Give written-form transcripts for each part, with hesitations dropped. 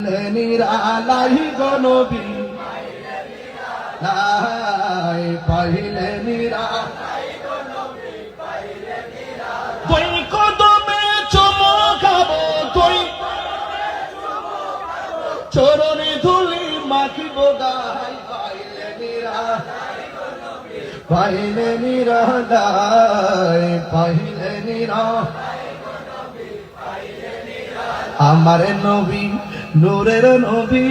নিরালাই গো নবী লাই পাইলে নিরালাই গো নবী পাইলে নিরালাই তুই কদমে চমকাবো তুই চরণে ধুলি মাখিব গায় পাইলে নিরালাই গো নবী পাইলে নিরালাই পাইলে নিরালাই গো নবী পাইলে নিরালাই আমার নবী নূরের নবী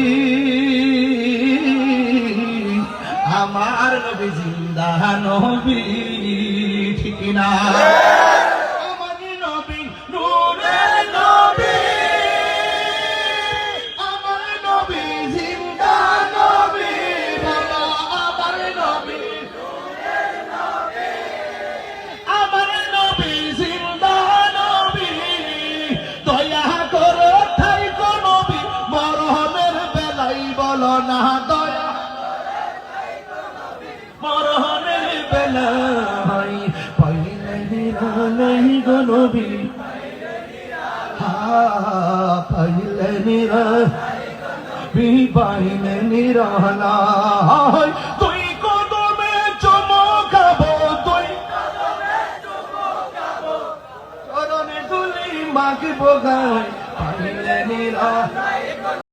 আমার নবী জিন্দা নবী ঠিক না আমার নবী নূরের নবী আমার নবী জিন্দা নবী বাবা আমার নবী নূরের নবী আমার নবী জিন্দা নবী দয়া করো ঠাই গো নবী মরহমের বেলাই বলো না দয়া মরহমের বেলাই পাইলে নিরালাই গো নবী পাইলে নিরালাই পাইলে নিরালাই তুই কদমে চমকাবো তুই চরণে ধুলি মাখিব গায় পাইলে নিরালাই